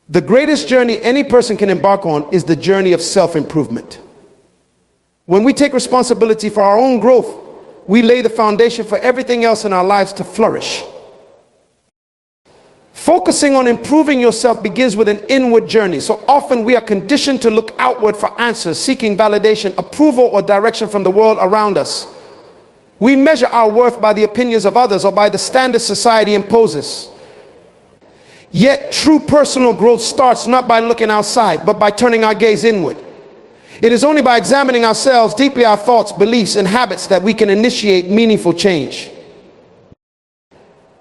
The greatest journey any person can embark on is the journey of self-improvement. When we take responsibility for our own growth, we lay the foundation for everything else in our lives to flourish. Focusing on improving yourself begins with an inward journey. So often we are conditioned to look outward for answers, seeking validation, approval, or direction from the world around us. We measure our worth by the opinions of others or by the standards society imposes. Yet true personal growth starts not by looking outside, but by turning our gaze inward. It is only by examining ourselves deeply, our thoughts, beliefs, and habits, that we can initiate meaningful change.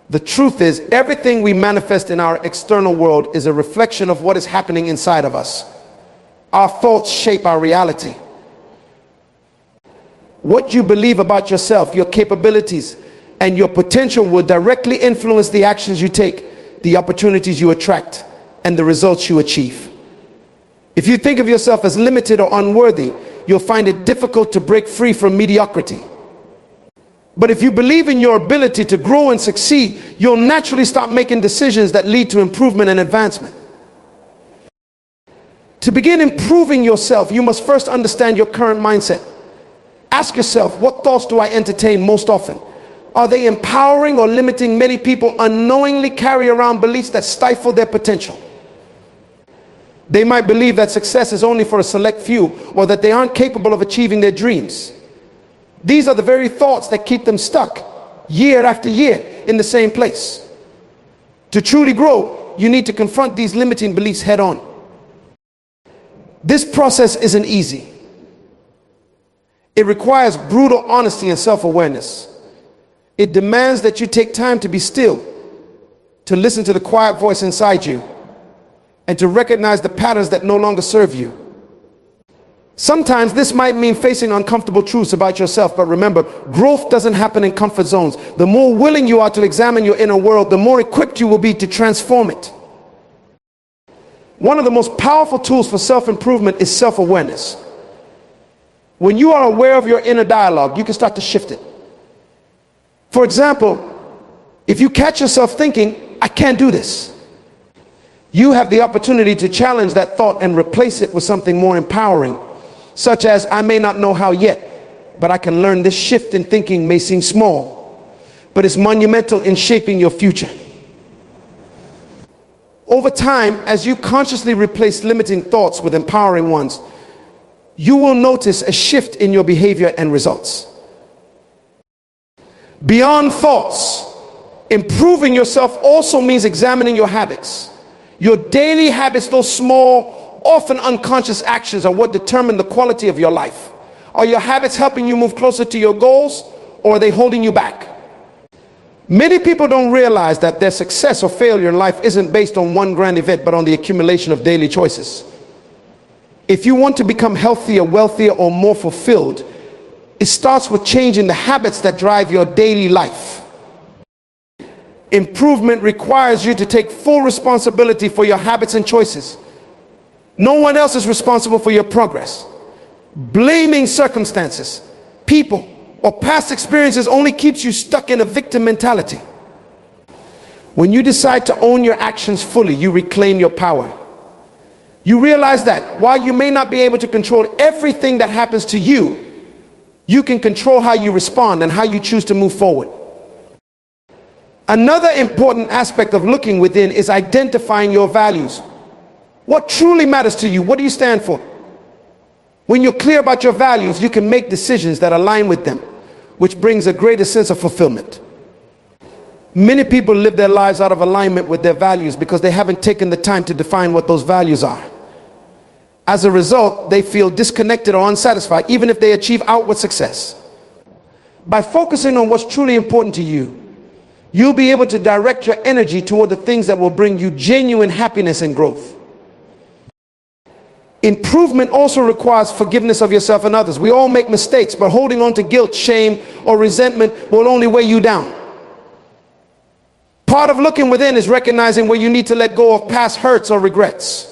The truth is, everything we manifest in our external world is a reflection of what is happening inside of us. Our thoughts shape our reality. What you believe about yourself, your capabilities, and your potential will directly influence the actions you take, the opportunities you attract, and the results you achieve. If you think of yourself as limited or unworthy, you'll find it difficult to break free from mediocrity. But if you believe in your ability to grow and succeed, you'll naturally start making decisions that lead to improvement and advancement. To begin improving yourself, you must first understand your current mindset. Ask yourself, what thoughts do I entertain most often? Are they empowering or limiting? Many people unknowingly carry around beliefs that stifle their potential. They might believe that success is only for a select few, or that they aren't capable of achieving their dreams. These are the very thoughts that keep them stuck year after year in the same place. To truly grow, you need to confront these limiting beliefs head on. This process isn't easy. It requires brutal honesty and self-awareness. It demands that you take time to be still, to listen to the quiet voice inside you, and to recognize the patterns that no longer serve you. Sometimes this might mean facing uncomfortable truths about yourself, but remember, growth doesn't happen in comfort zones. The more willing you are to examine your inner world, the more equipped you will be to transform it. One of the most powerful tools for self-improvement is self-awareness. When you are aware of your inner dialogue, you can start to shift it. For example, if you catch yourself thinking, I can't do this, you have the opportunity to challenge that thought and replace it with something more empowering, such as, I may not know how yet, but I can learn. This shift in thinking may seem small, but it's monumental in shaping your future. Over time, as you consciously replace limiting thoughts with empowering ones, you will notice a shift in your behavior and results. Beyond thoughts, improving yourself also means examining your habits. Your daily habits, those small, often unconscious actions, are what determine the quality of your life. Are your habits helping you move closer to your goals, or are they holding you back? Many people don't realize that their success or failure in life isn't based on one grand event, but on the accumulation of daily choices. If you want to become healthier, wealthier, or more fulfilled, it starts with changing the habits that drive your daily life. Improvement requires you to take full responsibility for your habits and choices. No one else is responsible for your progress. Blaming circumstances, people, or past experiences only keeps you stuck in a victim mentality. When you decide to own your actions fully, you reclaim your power. You realize that while you may not be able to control everything that happens to you, you can control how you respond and how you choose to move forward. Another important aspect of looking within is identifying your values. What truly matters to you? What do you stand for? When you're clear about your values, you can make decisions that align with them, which brings a greater sense of fulfillment. Many people live their lives out of alignment with their values because they haven't taken the time to define what those values are. As a result, they feel disconnected or unsatisfied, even if they achieve outward success. By focusing on what's truly important to you, you'll be able to direct your energy toward the things that will bring you genuine happiness and growth. Improvement also requires forgiveness of yourself and others. We all make mistakes, but holding on to guilt, shame, or resentment will only weigh you down. Part of looking within is recognizing where you need to let go of past hurts or regrets.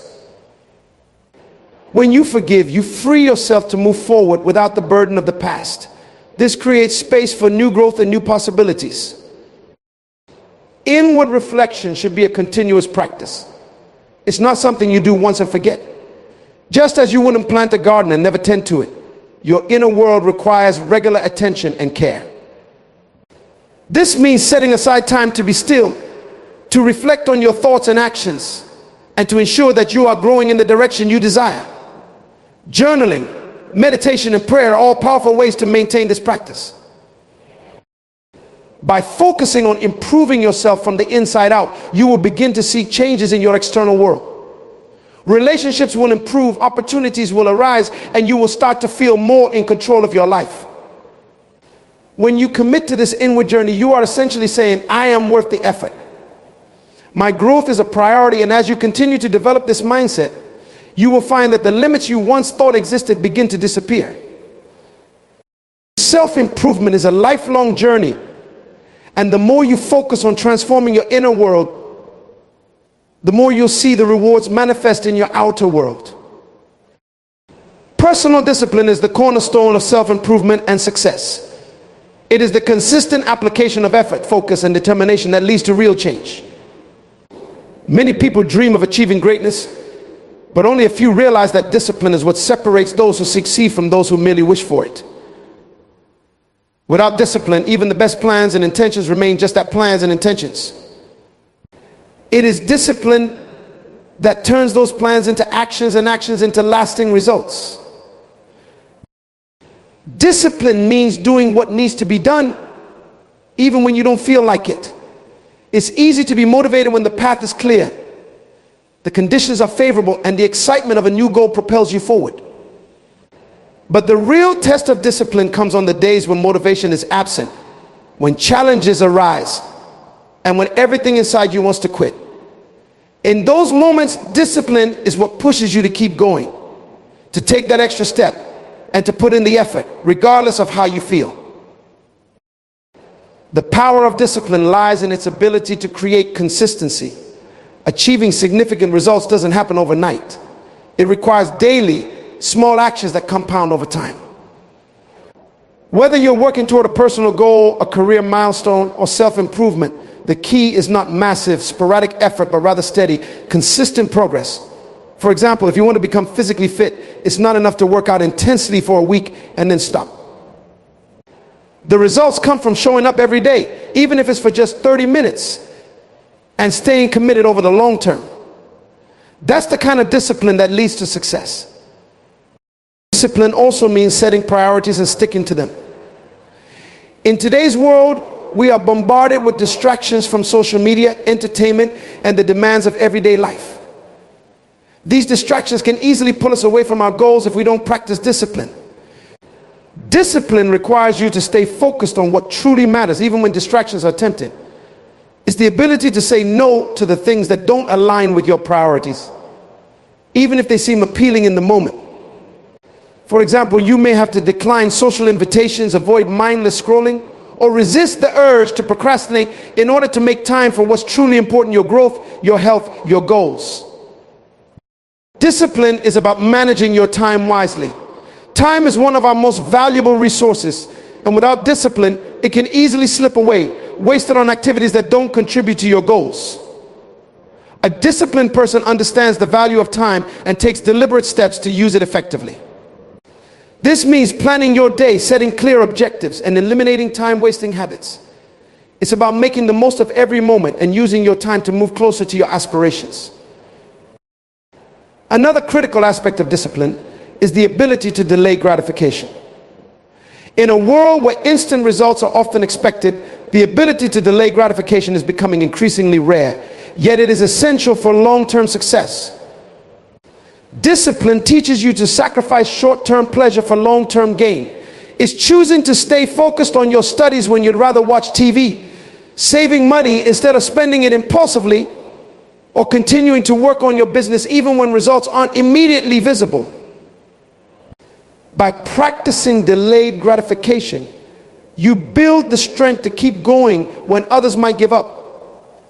When you forgive, you free yourself to move forward without the burden of the past. This creates space for new growth and new possibilities. Inward reflection should be a continuous practice. It's not something you do once and forget. Just as you wouldn't plant a garden and never tend to it, your inner world requires regular attention and care. This means setting aside time to be still, to reflect on your thoughts and actions, and to ensure that you are growing in the direction you desire. Journaling, meditation, and prayer are all powerful ways to maintain this practice. By focusing on improving yourself from the inside out, you will begin to see changes in your external world. Relationships will improve, opportunities will arise, and you will start to feel more in control of your life. When you commit to this inward journey, you are essentially saying, I am worth the effort. My growth is a priority, and as you continue to develop this mindset, you will find that the limits you once thought existed begin to disappear. Self-improvement is a lifelong journey, and the more you focus on transforming your inner world, the more you'll see the rewards manifest in your outer world. Personal discipline is the cornerstone of self-improvement and success. It is the consistent application of effort, focus, and determination that leads to real change. Many people dream of achieving greatness, but only a few realize that discipline is what separates those who succeed from those who merely wish for it. Without discipline, even the best plans and intentions remain just that, plans and intentions. It is discipline that turns those plans into actions and actions into lasting results. Discipline means doing what needs to be done even when you don't feel like it. It's easy to be motivated when the path is clear, the conditions are favorable, and the excitement of a new goal propels you forward. But the real test of discipline comes on the days when motivation is absent, when challenges arise, and when everything inside you wants to quit. In those moments, discipline is what pushes you to keep going, to take that extra step, and to put in the effort, regardless of how you feel. The power of discipline lies in its ability to create consistency. Achieving significant results doesn't happen overnight. It requires daily, small actions that compound over time. Whether you're working toward a personal goal, a career milestone, or self-improvement, the key is not massive, sporadic effort, but rather steady, consistent progress. For example, if you want to become physically fit, it's not enough to work out intensely for a week and then stop. The results come from showing up every day, even if it's for just 30 minutes, and staying committed over the long term. That's the kind of discipline that leads to success. Discipline also means setting priorities and sticking to them. In today's world, we are bombarded with distractions from social media, entertainment, and the demands of everyday life. These distractions can easily pull us away from our goals if we don't practice discipline. Discipline requires you to stay focused on what truly matters, even when distractions are tempting. It's the ability to say no to the things that don't align with your priorities, even if they seem appealing in the moment. For example, you may have to decline social invitations, avoid mindless scrolling, or resist the urge to procrastinate in order to make time for what's truly important: your growth, your health, your goals. Discipline is about managing your time wisely. Time is one of our most valuable resources, and without discipline, it can easily slip away, wasted on activities that don't contribute to your goals. A disciplined person understands the value of time and takes deliberate steps to use it effectively. This means planning your day, setting clear objectives, and eliminating time-wasting habits. It's about making the most of every moment and using your time to move closer to your aspirations. Another critical aspect of discipline is the ability to delay gratification. In a world where instant results are often expected, the ability to delay gratification is becoming increasingly rare, yet it is essential for long-term success. Discipline teaches you to sacrifice short-term pleasure for long-term gain. It's choosing to stay focused on your studies when you'd rather watch TV, saving money instead of spending it impulsively, or continuing to work on your business even when results aren't immediately visible. By practicing delayed gratification, you build the strength to keep going when others might give up.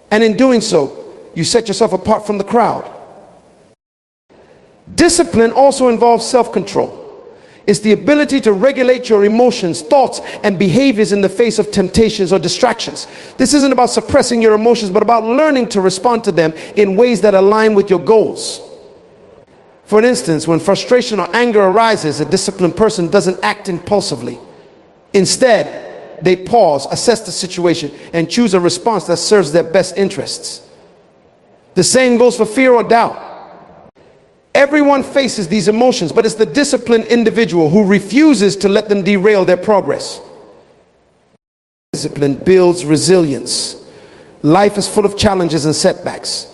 And in doing so, you set yourself apart from the crowd. Discipline also involves self-control. It's the ability to regulate your emotions, thoughts, and behaviors in the face of temptations or distractions. This isn't about suppressing your emotions, but about learning to respond to them in ways that align with your goals. For instance, when frustration or anger arises, a disciplined person doesn't act impulsively. Instead, they pause, assess the situation, and choose a response that serves their best interests. The same goes for fear or doubt. Everyone faces these emotions, but it's the disciplined individual who refuses to let them derail their progress. Discipline builds resilience. Life is full of challenges and setbacks.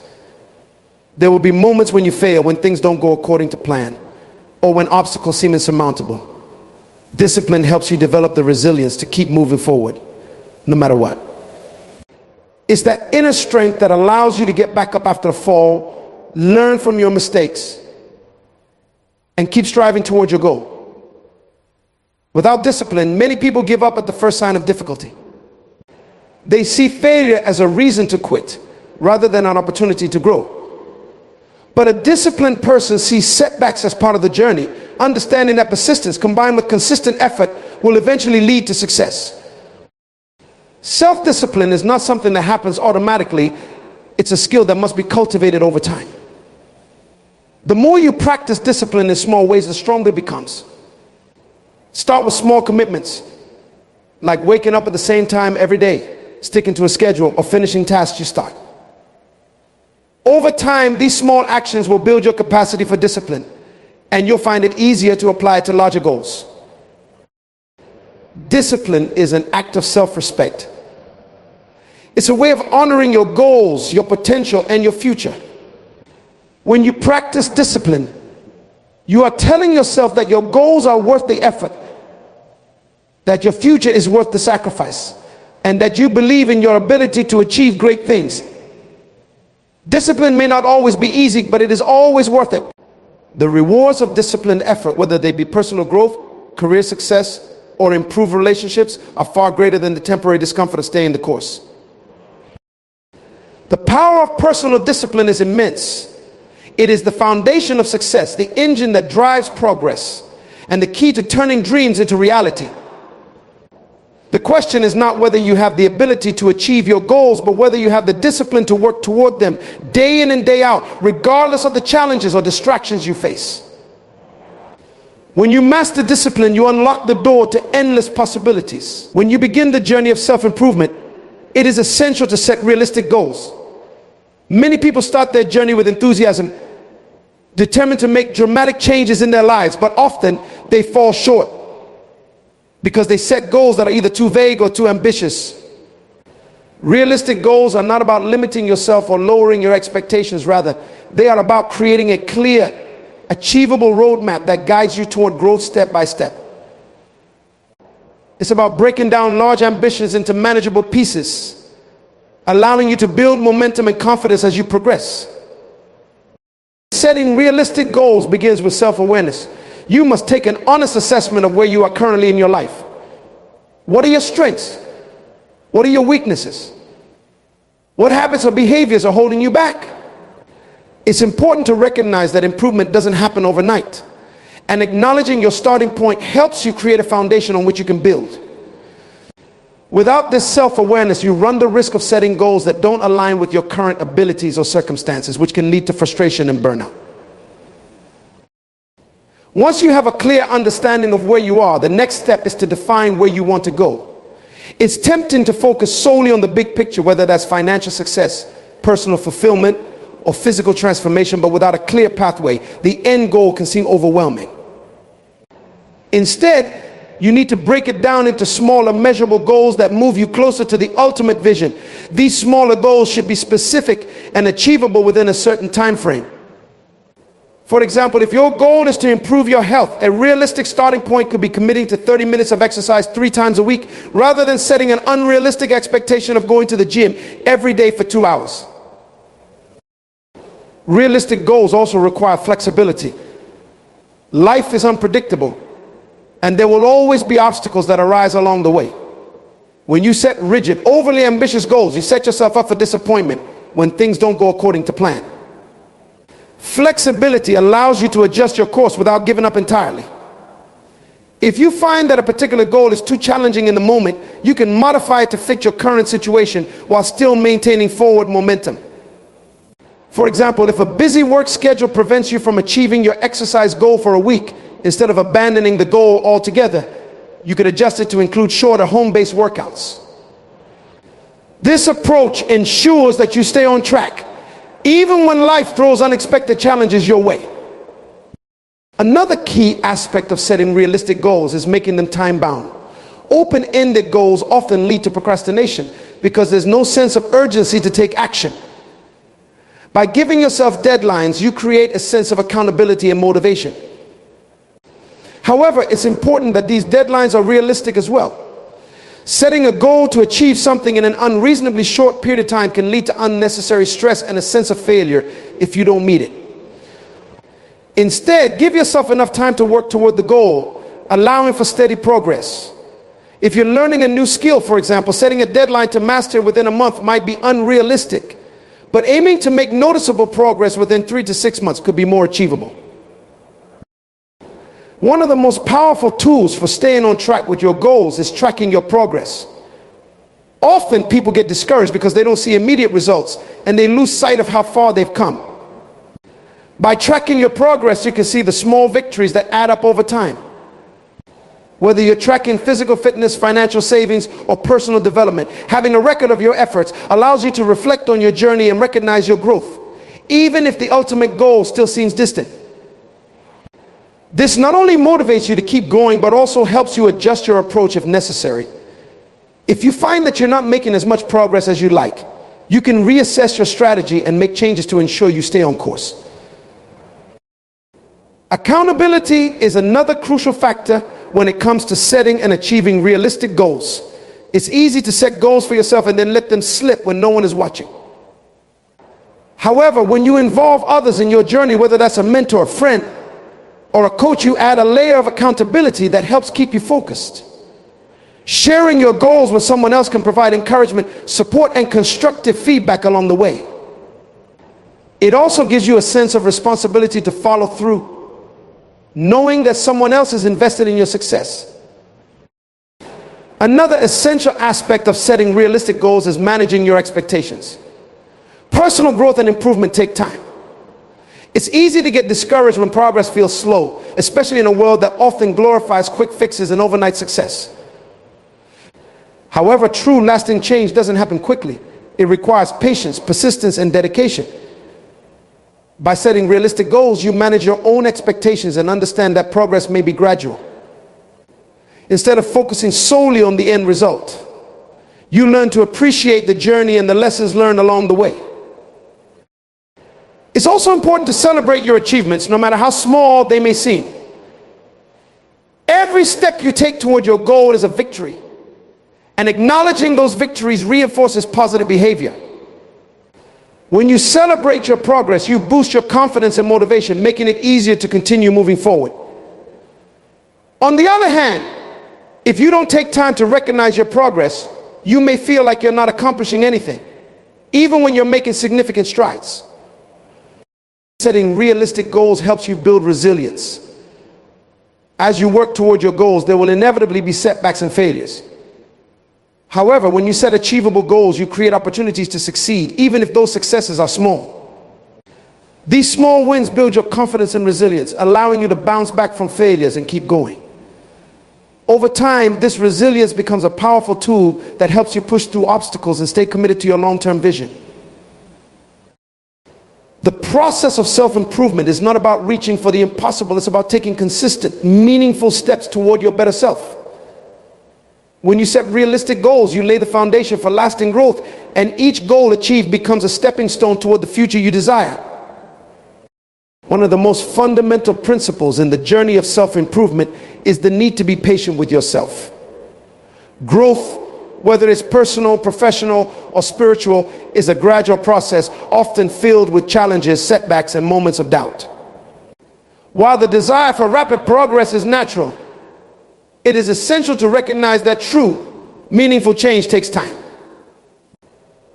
There will be moments when you fail, when things don't go according to plan, or when obstacles seem insurmountable. Discipline helps you develop the resilience to keep moving forward, no matter what. It's that inner strength that allows you to get back up after a fall, learn from your mistakes, and keep striving towards your goal. Without discipline, many people give up at the first sign of difficulty. They see failure as a reason to quit, rather than an opportunity to grow. But a disciplined person sees setbacks as part of the journey, understanding that persistence combined with consistent effort will eventually lead to success. Self-discipline is not something that happens automatically. It's a skill that must be cultivated over time. The more you practice discipline in small ways, the stronger it becomes. Start with small commitments, like waking up at the same time every day, sticking to a schedule, or finishing tasks you start. Over time, these small actions will build your capacity for discipline, and you'll find it easier to apply it to larger goals. Discipline is an act of self-respect. It's a way of honoring your goals, your potential, and your future. When you practice discipline, you are telling yourself that your goals are worth the effort, that your future is worth the sacrifice, and that you believe in your ability to achieve great things. Discipline may not always be easy, but it is always worth it. The rewards of disciplined effort, whether they be personal growth, career success, or improved relationships, are far greater than the temporary discomfort of staying the course. The power of personal discipline is immense. It is the foundation of success, the engine that drives progress, and the key to turning dreams into reality. The question is not whether you have the ability to achieve your goals, but whether you have the discipline to work toward them day in and day out, regardless of the challenges or distractions you face. When you master discipline, you unlock the door to endless possibilities. When you begin the journey of self-improvement, it is essential to set realistic goals. Many people start their journey with enthusiasm, determined to make dramatic changes in their lives, but often they fall short because they set goals that are either too vague or too ambitious. Realistic goals are not about limiting yourself or lowering your expectations. Rather, they are about creating a clear, achievable roadmap that guides you toward growth step by step. It's about breaking down large ambitions into manageable pieces, allowing you to build momentum and confidence as you progress. Setting realistic goals begins with self-awareness. You must take an honest assessment of where you are currently in your life. What are your strengths? What are your weaknesses? What habits or behaviors are holding you back? It's important to recognize that improvement doesn't happen overnight, and acknowledging your starting point helps you create a foundation on which you can build. Without this self-awareness, you run the risk of setting goals that don't align with your current abilities or circumstances, which can lead to frustration and burnout. Once you have a clear understanding of where you are, the next step is to define where you want to go. It's tempting to focus solely on the big picture, whether that's financial success, personal fulfillment, or physical transformation, but without a clear pathway, the end goal can seem overwhelming. Instead, you need to break it down into smaller, measurable goals that move you closer to the ultimate vision. These smaller goals should be specific and achievable within a certain time frame. For example, if your goal is to improve your health, a realistic starting point could be committing to 30 minutes of exercise 3 times a week, rather than setting an unrealistic expectation of going to the gym every day for 2 hours. Realistic goals also require flexibility. Life is unpredictable, and there will always be obstacles that arise along the way. When you set rigid, overly ambitious goals, you set yourself up for disappointment when things don't go according to plan. Flexibility allows you to adjust your course without giving up entirely. If you find that a particular goal is too challenging in the moment, you can modify it to fit your current situation while still maintaining forward momentum. For example, if a busy work schedule prevents you from achieving your exercise goal for a week, instead of abandoning the goal altogether, you could adjust it to include shorter home-based workouts. This approach ensures that you stay on track, even when life throws unexpected challenges your way. Another key aspect of setting realistic goals is making them time-bound. Open-ended goals often lead to procrastination because there's no sense of urgency to take action. By giving yourself deadlines, you create a sense of accountability and motivation. However, it's important that these deadlines are realistic as well. Setting a goal to achieve something in an unreasonably short period of time can lead to unnecessary stress and a sense of failure if you don't meet it. Instead, give yourself enough time to work toward the goal, allowing for steady progress. If you're learning a new skill, for example, setting a deadline to master within a month might be unrealistic, but aiming to make noticeable progress within 3 to 6 months could be more achievable. One of the most powerful tools for staying on track with your goals is tracking your progress. Often people get discouraged because they don't see immediate results and they lose sight of how far they've come. By tracking your progress, you can see the small victories that add up over time. Whether you're tracking physical fitness, financial savings, or personal development, having a record of your efforts allows you to reflect on your journey and recognize your growth, even if the ultimate goal still seems distant. This not only motivates you to keep going, but also helps you adjust your approach if necessary. If you find that you're not making as much progress as you'd like, you can reassess your strategy and make changes to ensure you stay on course. Accountability is another crucial factor when it comes to setting and achieving realistic goals. It's easy to set goals for yourself and then let them slip when no one is watching. However, when you involve others in your journey, whether that's a mentor, a friend, or a coach, you add a layer of accountability that helps keep you focused. Sharing your goals with someone else can provide encouragement, support, and constructive feedback along the way. It also gives you a sense of responsibility to follow through, knowing that someone else is invested in your success. Another essential aspect of setting realistic goals is managing your expectations. Personal growth and improvement take time. It's easy to get discouraged when progress feels slow, especially in a world that often glorifies quick fixes and overnight success. However, true lasting change doesn't happen quickly. It requires patience, persistence, and dedication. By setting realistic goals, you manage your own expectations and understand that progress may be gradual. Instead of focusing solely on the end result, you learn to appreciate the journey and the lessons learned along the way. It's also important to celebrate your achievements, no matter how small they may seem. Every step you take toward your goal is a victory, and acknowledging those victories reinforces positive behavior. When you celebrate your progress, you boost your confidence and motivation, making it easier to continue moving forward. On the other hand, if you don't take time to recognize your progress, you may feel like you're not accomplishing anything, even when you're making significant strides. Setting realistic goals helps you build resilience. As you work toward your goals, there will inevitably be setbacks and failures. However, when you set achievable goals, you create opportunities to succeed, even if those successes are small. These small wins build your confidence and resilience, allowing you to bounce back from failures and keep going. Over time, this resilience becomes a powerful tool that helps you push through obstacles and stay committed to your long-term vision. The process of self-improvement is not about reaching for the impossible. It's about taking consistent, meaningful steps toward your better self. When you set realistic goals, you lay the foundation for lasting growth, and each goal achieved becomes a stepping stone toward the future you desire. One of the most fundamental principles in the journey of self-improvement is the need to be patient with yourself. Growth, whether it's personal, professional, or spiritual, is a gradual process, often filled with challenges, setbacks, and moments of doubt. While the desire for rapid progress is natural, it is essential to recognize that true, meaningful change takes time.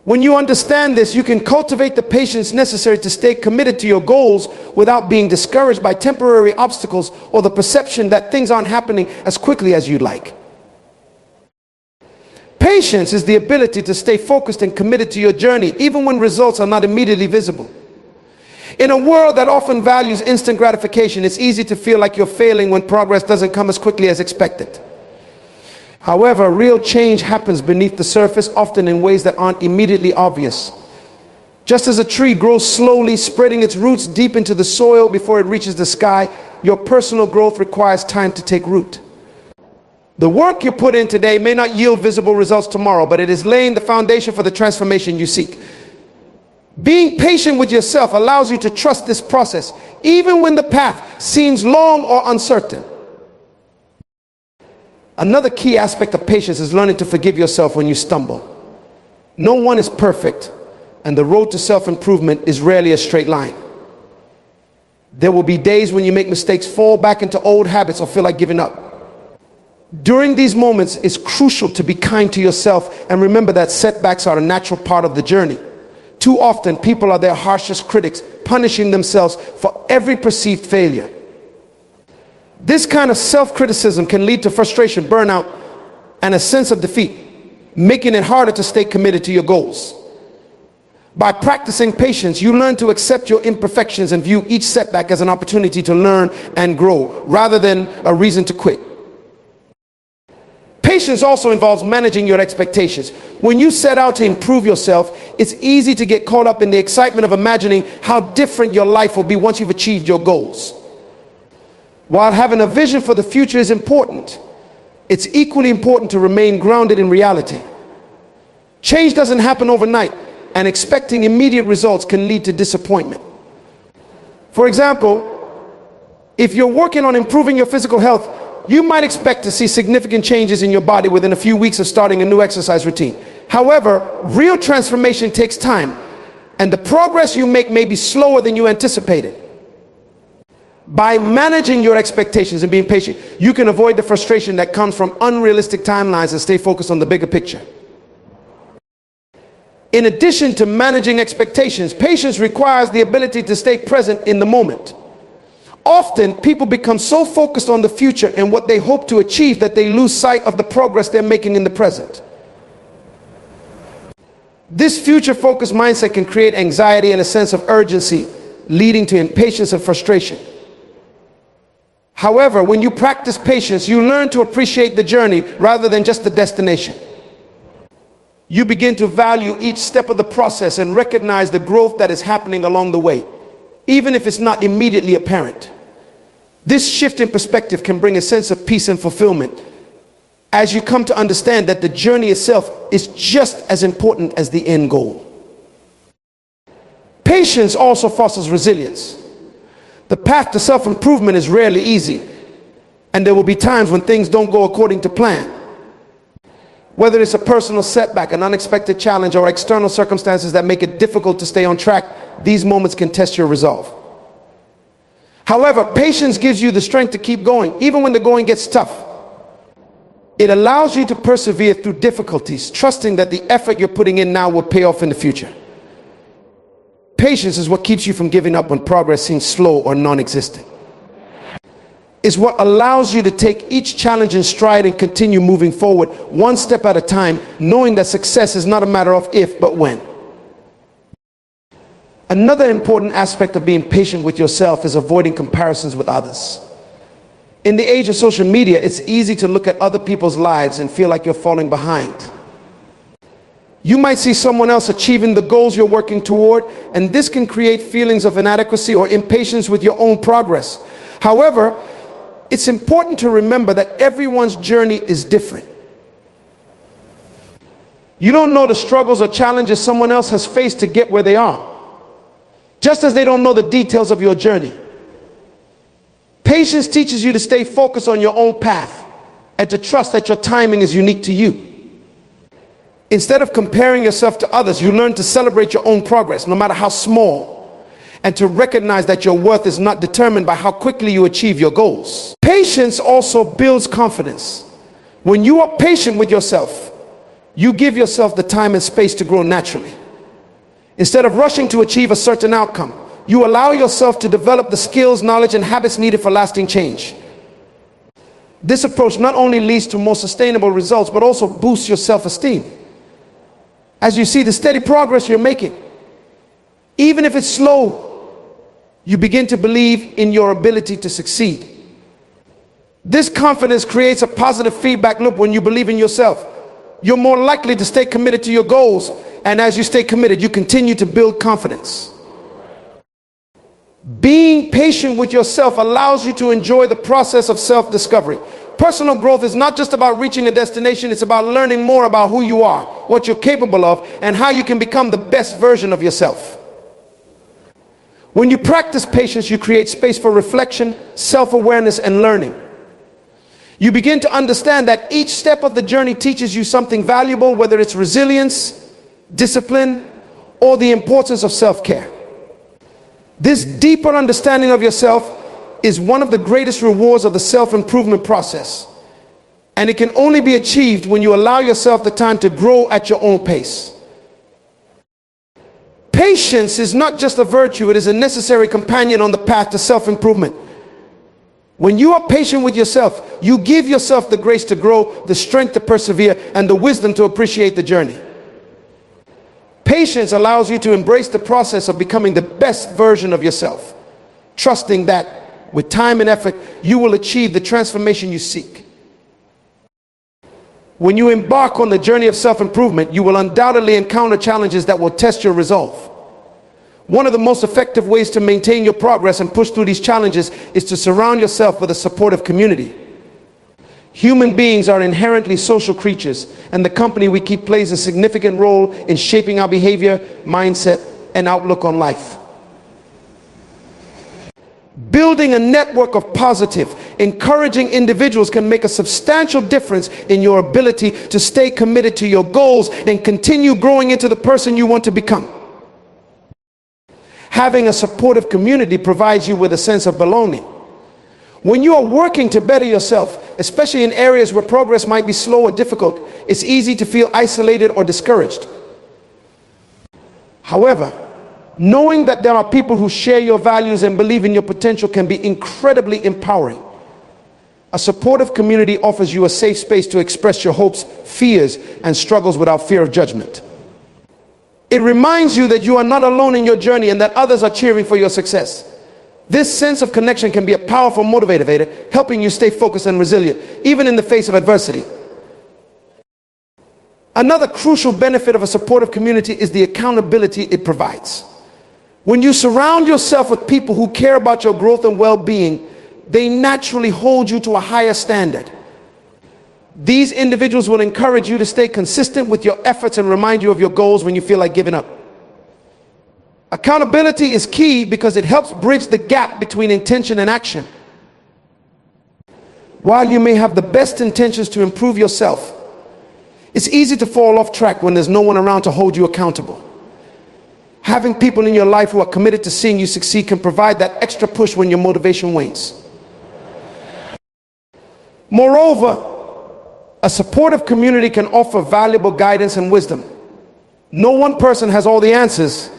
When you understand this, you can cultivate the patience necessary to stay committed to your goals without being discouraged by temporary obstacles or the perception that things aren't happening as quickly as you'd like. Patience is the ability to stay focused and committed to your journey, even when results are not immediately visible. In a world that often values instant gratification, it's easy to feel like you're failing when progress doesn't come as quickly as expected. However, real change happens beneath the surface, often in ways that aren't immediately obvious. Just as a tree grows slowly, spreading its roots deep into the soil before it reaches the sky, your personal growth requires time to take root. The work you put in today may not yield visible results tomorrow, but it is laying the foundation for the transformation you seek. Being patient with yourself allows you to trust this process, even when the path seems long or uncertain. Another key aspect of patience is learning to forgive yourself when you stumble. No one is perfect, and the road to self-improvement is rarely a straight line. There will be days when you make mistakes, fall back into old habits, or feel like giving up. During these moments, it's crucial to be kind to yourself and remember that setbacks are a natural part of the journey. Too often, people are their harshest critics, punishing themselves for every perceived failure. This kind of self-criticism can lead to frustration, burnout, and a sense of defeat, making it harder to stay committed to your goals. By practicing patience, you learn to accept your imperfections and view each setback as an opportunity to learn and grow, rather than a reason to quit. Patience also involves managing your expectations. When you set out to improve yourself, it's easy to get caught up in the excitement of imagining how different your life will be once you've achieved your goals. While having a vision for the future is important, it's equally important to remain grounded in reality. Change doesn't happen overnight, and expecting immediate results can lead to disappointment. For example, if you're working on improving your physical health, you might expect to see significant changes in your body within a few weeks of starting a new exercise routine. However, real transformation takes time, and the progress you make may be slower than you anticipated. By managing your expectations and being patient, you can avoid the frustration that comes from unrealistic timelines and stay focused on the bigger picture. In addition to managing expectations, patience requires the ability to stay present in the moment. Often, people become so focused on the future and what they hope to achieve that they lose sight of the progress they're making in the present. This future-focused mindset can create anxiety and a sense of urgency, leading to impatience and frustration. However, when you practice patience, you learn to appreciate the journey rather than just the destination. You begin to value each step of the process and recognize the growth that is happening along the way, even if it's not immediately apparent. This shift in perspective can bring a sense of peace and fulfillment as you come to understand that the journey itself is just as important as the end goal. Patience also fosters resilience. The path to self-improvement is rarely easy, and there will be times when things don't go according to plan. Whether it's a personal setback, an unexpected challenge, or external circumstances that make it difficult to stay on track, these moments can test your resolve. However, patience gives you the strength to keep going, even when the going gets tough. It allows you to persevere through difficulties, trusting that the effort you're putting in now will pay off in the future. Patience is what keeps you from giving up when progress seems slow or non-existent. It's what allows you to take each challenge in stride and continue moving forward, one step at a time, knowing that success is not a matter of if, but when. Another important aspect of being patient with yourself is avoiding comparisons with others. In the age of social media, it's easy to look at other people's lives and feel like you're falling behind. You might see someone else achieving the goals you're working toward, and this can create feelings of inadequacy or impatience with your own progress. However, it's important to remember that everyone's journey is different. You don't know the struggles or challenges someone else has faced to get where they are, just as they don't know the details of your journey. Patience teaches you to stay focused on your own path and to trust that your timing is unique to you. Instead of comparing yourself to others, you learn to celebrate your own progress, no matter how small, and to recognize that your worth is not determined by how quickly you achieve your goals. Patience also builds confidence. When you are patient with yourself, You give yourself the time and space to grow naturally. Instead of rushing to achieve a certain outcome, you allow yourself to develop the skills, knowledge, and habits needed for lasting change. This approach not only leads to more sustainable results, but also boosts your self-esteem. As you see the steady progress you're making, even if it's slow, you begin to believe in your ability to succeed. This confidence creates a positive feedback loop. When you believe in yourself, you're more likely to stay committed to your goals, and as you stay committed, you continue to build confidence. Being patient with yourself allows you to enjoy the process of self-discovery. Personal growth is not just about reaching a destination, it's about learning more about who you are, what you're capable of, and how you can become the best version of yourself. When you practice patience, you create space for reflection, self-awareness, and learning. You begin to understand that each step of the journey teaches you something valuable, whether it's resilience, discipline, or the importance of self-care. This deeper understanding of yourself is one of the greatest rewards of the self-improvement process. And it can only be achieved when you allow yourself the time to grow at your own pace. Patience is not just a virtue, it is a necessary companion on the path to self-improvement. When you are patient with yourself, you give yourself the grace to grow, the strength to persevere, and the wisdom to appreciate the journey. Patience allows you to embrace the process of becoming the best version of yourself, trusting that with time and effort, you will achieve the transformation you seek. When you embark on the journey of self-improvement, you will undoubtedly encounter challenges that will test your resolve. One of the most effective ways to maintain your progress and push through these challenges is to surround yourself with a supportive community. Human beings are inherently social creatures, and the company we keep plays a significant role in shaping our behavior, mindset, and outlook on life. Building a network of positive, encouraging individuals can make a substantial difference in your ability to stay committed to your goals and continue growing into the person you want to become. Having a supportive community provides you with a sense of belonging. When you are working to better yourself, especially in areas where progress might be slow or difficult, it's easy to feel isolated or discouraged. However, knowing that there are people who share your values and believe in your potential can be incredibly empowering. A supportive community offers you a safe space to express your hopes, fears, and struggles without fear of judgment. It reminds you that you are not alone in your journey and that others are cheering for your success. This sense of connection can be a powerful motivator, helping you stay focused and resilient, even in the face of adversity. Another crucial benefit of a supportive community is the accountability it provides. When you surround yourself with people who care about your growth and well-being, they naturally hold you to a higher standard. These individuals will encourage you to stay consistent with your efforts and remind you of your goals when you feel like giving up. Accountability is key because it helps bridge the gap between intention and action. While you may have the best intentions to improve yourself, it's easy to fall off track when there's no one around to hold you accountable. Having people in your life who are committed to seeing you succeed can provide that extra push when your motivation wanes. Moreover, a supportive community can offer valuable guidance and wisdom. No one person has all the answers,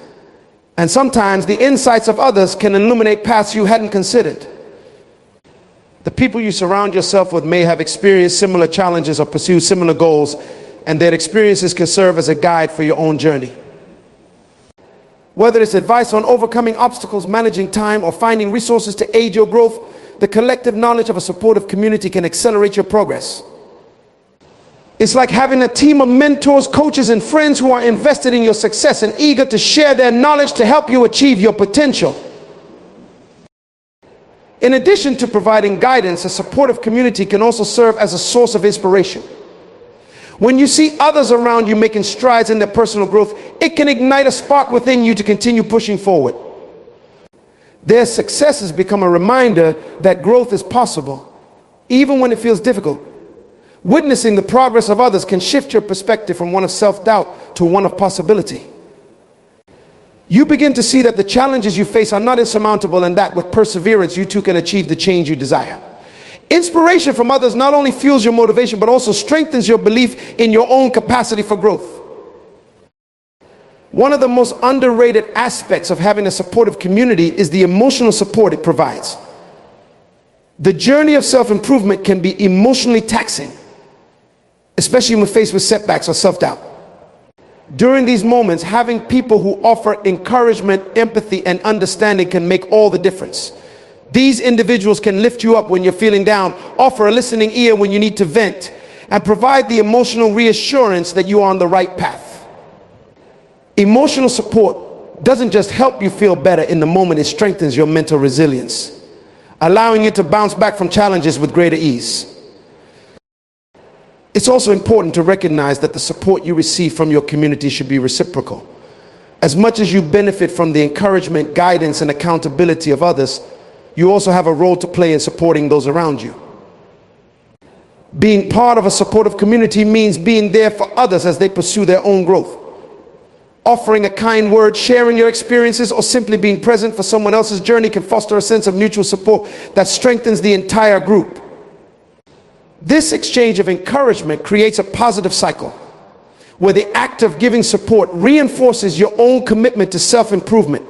and sometimes the insights of others can illuminate paths you hadn't considered. The people you surround yourself with may have experienced similar challenges or pursued similar goals, and their experiences can serve as a guide for your own journey. Whether it's advice on overcoming obstacles, managing time, or finding resources to aid your growth, the collective knowledge of a supportive community can accelerate your progress. It's like having a team of mentors, coaches, and friends who are invested in your success and eager to share their knowledge to help you achieve your potential. In addition to providing guidance, a supportive community can also serve as a source of inspiration. When you see others around you making strides in their personal growth, it can ignite a spark within you to continue pushing forward. Their successes become a reminder that growth is possible, even when it feels difficult. Witnessing the progress of others can shift your perspective from one of self-doubt to one of possibility. You begin to see that the challenges you face are not insurmountable and that with perseverance you too can achieve the change you desire. Inspiration from others not only fuels your motivation, but also strengthens your belief in your own capacity for growth. One of the most underrated aspects of having a supportive community is the emotional support it provides. The journey of self-improvement can be emotionally taxing, especially when faced with setbacks or self-doubt. During these moments, having people who offer encouragement, empathy, and understanding can make all the difference. These individuals can lift you up when you're feeling down, offer a listening ear when you need to vent, and provide the emotional reassurance that you are on the right path. Emotional support doesn't just help you feel better in the moment, it strengthens your mental resilience, allowing you to bounce back from challenges with greater ease. It's also important to recognize that the support you receive from your community should be reciprocal. As much as you benefit from the encouragement, guidance, and accountability of others, you also have a role to play in supporting those around you. Being part of a supportive community means being there for others as they pursue their own growth. Offering a kind word, sharing your experiences, or simply being present for someone else's journey can foster a sense of mutual support that strengthens the entire group. This exchange of encouragement creates a positive cycle, where the act of giving support reinforces your own commitment to self-improvement.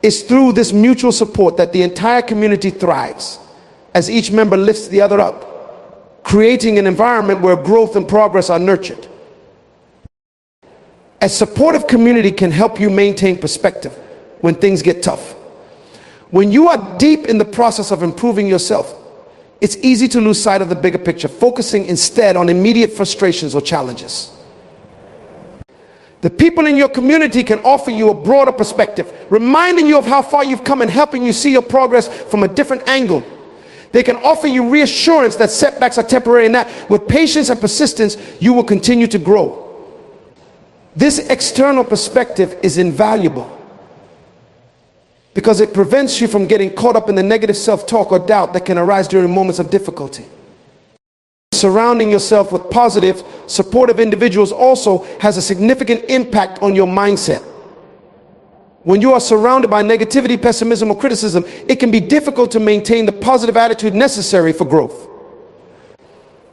It's through this mutual support that the entire community thrives, as each member lifts the other up, creating an environment where growth and progress are nurtured. A supportive community can help you maintain perspective when things get tough. When you are deep in the process of improving yourself, it's easy to lose sight of the bigger picture, focusing instead on immediate frustrations or challenges. The people in your community can offer you a broader perspective, reminding you of how far you've come and helping you see your progress from a different angle. They can offer you reassurance that setbacks are temporary and that with patience and persistence, you will continue to grow. This external perspective is invaluable because it prevents you from getting caught up in the negative self-talk or doubt that can arise during moments of difficulty. Surrounding yourself with positive, supportive individuals also has a significant impact on your mindset. When you are surrounded by negativity, pessimism, or criticism, it can be difficult to maintain the positive attitude necessary for growth.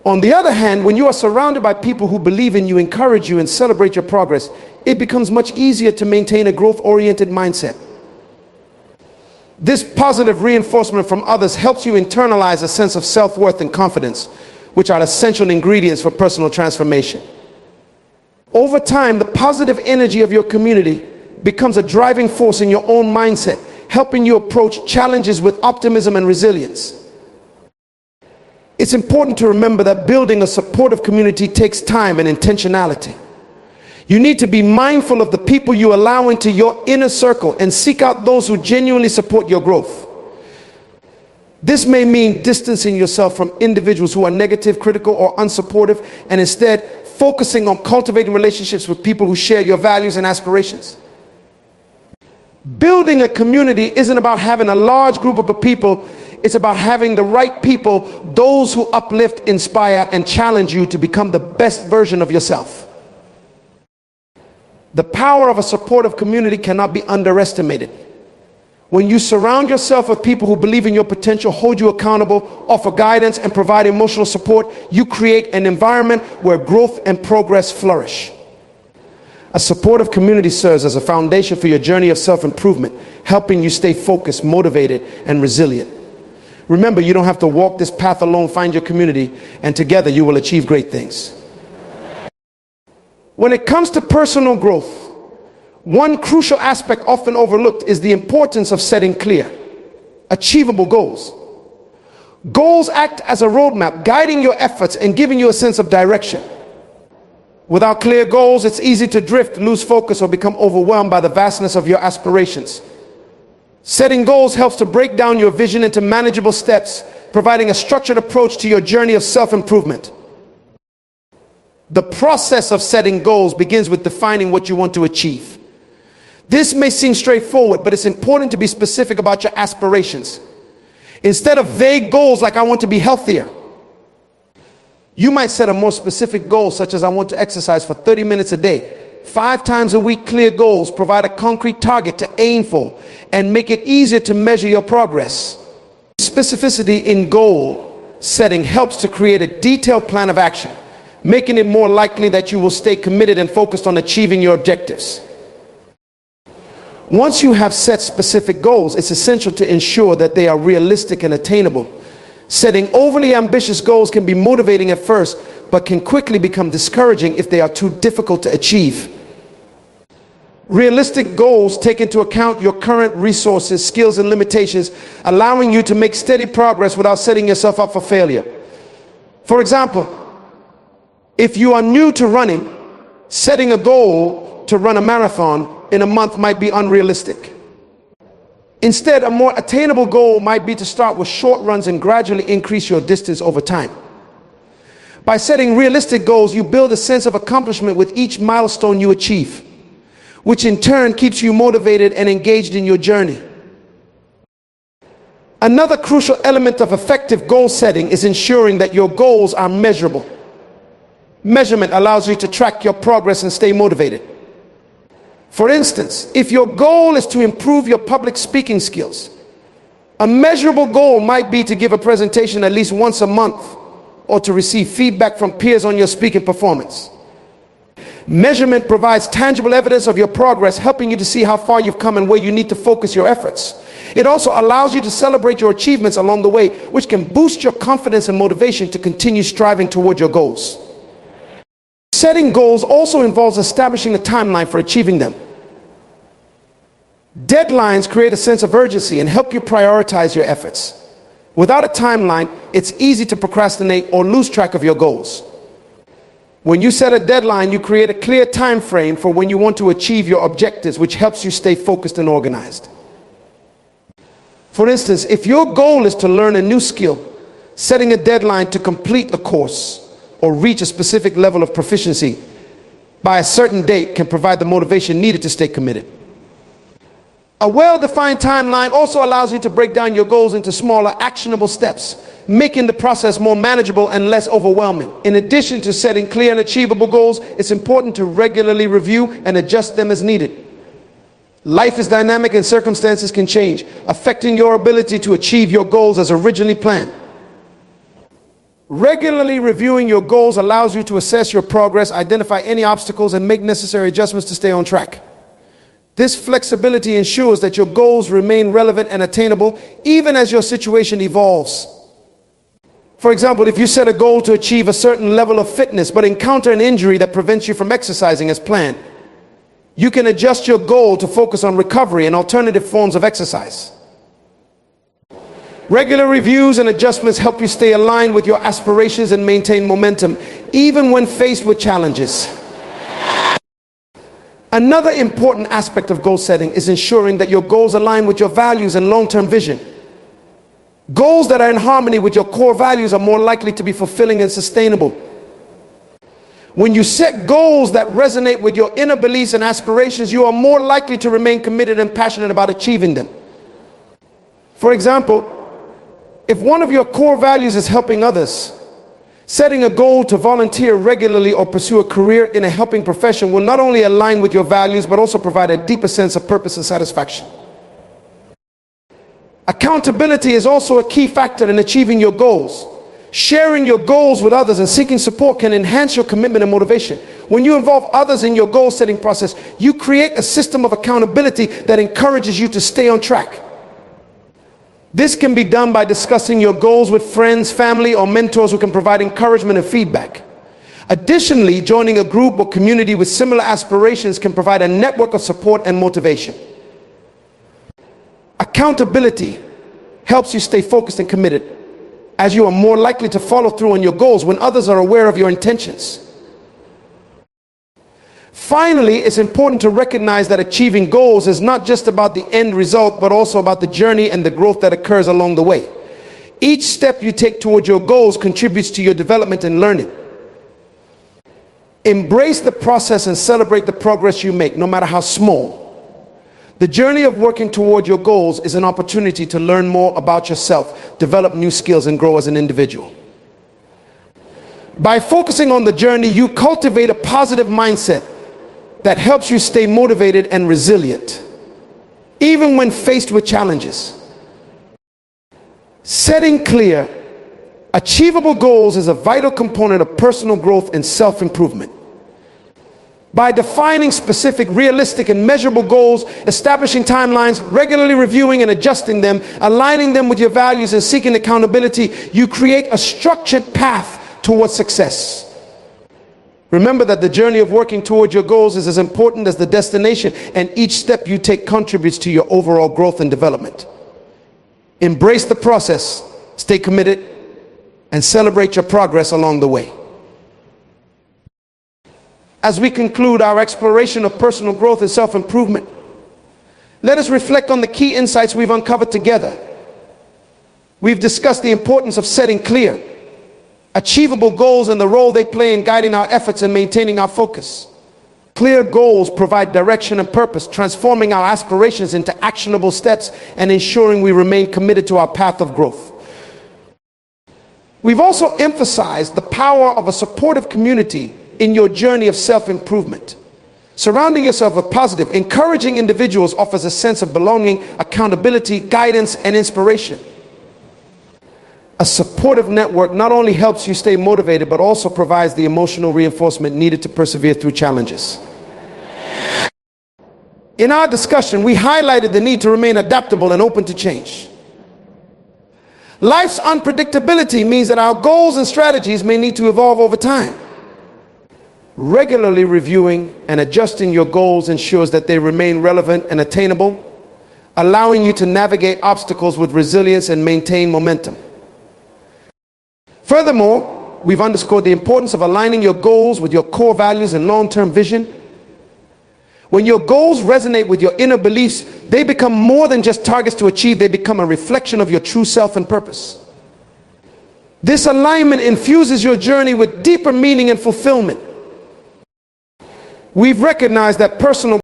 On the other hand, when you are surrounded by people who believe in you, encourage you, and celebrate your progress, it becomes much easier to maintain a growth-oriented mindset. This positive reinforcement from others helps you internalize a sense of self-worth and confidence, which are essential ingredients for personal transformation. Over time, the positive energy of your community becomes a driving force in your own mindset, helping you approach challenges with optimism and resilience. It's important to remember that building a supportive community takes time and intentionality. You need to be mindful of the people you allow into your inner circle and seek out those who genuinely support your growth. This may mean distancing yourself from individuals who are negative, critical, or unsupportive, and instead focusing on cultivating relationships with people who share your values and aspirations. Building a community isn't about having a large group of people. It's about having the right people, those who uplift, inspire, and challenge you to become the best version of yourself. The power of a supportive community cannot be underestimated. When you surround yourself with people who believe in your potential, hold you accountable, offer guidance, and provide emotional support, you create an environment where growth and progress flourish. A supportive community serves as a foundation for your journey of self-improvement, helping you stay focused, motivated, and resilient. Remember, you don't have to walk this path alone. Find your community, and together you will achieve great things. When it comes to personal growth, one crucial aspect often overlooked is the importance of setting clear, achievable goals. Goals act as a roadmap, guiding your efforts and giving you a sense of direction. Without clear goals, it's easy to drift, lose focus, or become overwhelmed by the vastness of your aspirations. Setting goals helps to break down your vision into manageable steps, providing a structured approach to your journey of self-improvement. The process of setting goals begins with defining what you want to achieve. This may seem straightforward, but it's important to be specific about your aspirations. Instead of vague goals like I want to be healthier, you might set a more specific goal, such as I want to exercise for 30 minutes a day. 5 times a week. Clear goals provide a concrete target to aim for and make it easier to measure your progress. Specificity in goal setting helps to create a detailed plan of action, making it more likely that you will stay committed and focused on achieving your objectives. Once you have set specific goals, it's essential to ensure that they are realistic and attainable. Setting overly ambitious goals can be motivating at first, but can quickly become discouraging if they are too difficult to achieve. Realistic goals take into account your current resources, skills, and limitations, allowing you to make steady progress without setting yourself up for failure. For example, if you are new to running, setting a goal to run a marathon in a month might be unrealistic. Instead, a more attainable goal might be to start with short runs and gradually increase your distance over time. By setting realistic goals, you build a sense of accomplishment with each milestone you achieve, which in turn keeps you motivated and engaged in your journey. Another crucial element of effective goal setting is ensuring that your goals are measurable. Measurement allows you to track your progress and stay motivated. For instance, if your goal is to improve your public speaking skills, a measurable goal might be to give a presentation at least once a month or to receive feedback from peers on your speaking performance. Measurement provides tangible evidence of your progress, helping you to see how far you've come and where you need to focus your efforts. It also allows you to celebrate your achievements along the way, which can boost your confidence and motivation to continue striving toward your goals. Setting goals also involves establishing a timeline for achieving them. Deadlines create a sense of urgency and help you prioritize your efforts. Without a timeline, it's easy to procrastinate or lose track of your goals. When you set a deadline, you create a clear time frame for when you want to achieve your objectives, which helps you stay focused and organized. For instance, if your goal is to learn a new skill, setting a deadline to complete a course or reach a specific level of proficiency by a certain date can provide the motivation needed to stay committed. A well-defined timeline also allows you to break down your goals into smaller, actionable steps, making the process more manageable and less overwhelming. In addition to setting clear and achievable goals, it's important to regularly review and adjust them as needed. Life is dynamic and circumstances can change, affecting your ability to achieve your goals as originally planned. Regularly reviewing your goals allows you to assess your progress, identify any obstacles, and make necessary adjustments to stay on track. This flexibility ensures that your goals remain relevant and attainable even as your situation evolves. For example, if you set a goal to achieve a certain level of fitness but encounter an injury that prevents you from exercising as planned, you can adjust your goal to focus on recovery and alternative forms of exercise. Regular reviews and adjustments help you stay aligned with your aspirations and maintain momentum, even when faced with challenges. Another important aspect of goal setting is ensuring that your goals align with your values and long-term vision. Goals that are in harmony with your core values are more likely to be fulfilling and sustainable. When you set goals that resonate with your inner beliefs and aspirations, you are more likely to remain committed and passionate about achieving them. For example, if one of your core values is helping others, setting a goal to volunteer regularly or pursue a career in a helping profession will not only align with your values, but also provide a deeper sense of purpose and satisfaction. Accountability is also a key factor in achieving your goals. Sharing your goals with others and seeking support can enhance your commitment and motivation. When you involve others in your goal-setting process, you create a system of accountability that encourages you to stay on track. This can be done by discussing your goals with friends, family, or mentors who can provide encouragement and feedback. Additionally, joining a group or community with similar aspirations can provide a network of support and motivation. Accountability helps you stay focused and committed, as you are more likely to follow through on your goals when others are aware of your intentions. Finally, it's important to recognize that achieving goals is not just about the end result, but also about the journey and the growth that occurs along the way. Each step you take toward your goals contributes to your development and learning. Embrace the process and celebrate the progress you make, no matter how small. The journey of working toward your goals is an opportunity to learn more about yourself, develop new skills, and grow as an individual. By focusing on the journey, you cultivate a positive mindset that helps you stay motivated and resilient, even when faced with challenges. Setting clear, achievable goals is a vital component of personal growth and self-improvement. By defining specific, realistic, and measurable goals, establishing timelines, regularly reviewing and adjusting them, aligning them with your values, and seeking accountability, you create a structured path towards success. Remember that the journey of working towards your goals is as important as the destination, and each step you take contributes to your overall growth and development. Embrace the process, stay committed, and celebrate your progress along the way. As we conclude our exploration of personal growth and self-improvement, let us reflect on the key insights we've uncovered together. We've discussed the importance of setting clear, achievable goals and the role they play in guiding our efforts and maintaining our focus. Clear goals provide direction and purpose, transforming our aspirations into actionable steps and ensuring we remain committed to our path of growth. We've also emphasized the power of a supportive community in your journey of self-improvement. Surrounding yourself with positive, encouraging individuals offers a sense of belonging, accountability, guidance, and inspiration. A supportive network not only helps you stay motivated, but also provides the emotional reinforcement needed to persevere through challenges. In our discussion, we highlighted the need to remain adaptable and open to change. Life's unpredictability means that our goals and strategies may need to evolve over time. Regularly reviewing and adjusting your goals ensures that they remain relevant and attainable, allowing you to navigate obstacles with resilience and maintain momentum. Furthermore, we've underscored the importance of aligning your goals with your core values and long-term vision. When your goals resonate with your inner beliefs, they become more than just targets to achieve, they become a reflection of your true self and purpose. This alignment infuses your journey with deeper meaning and fulfillment. We've recognized that personal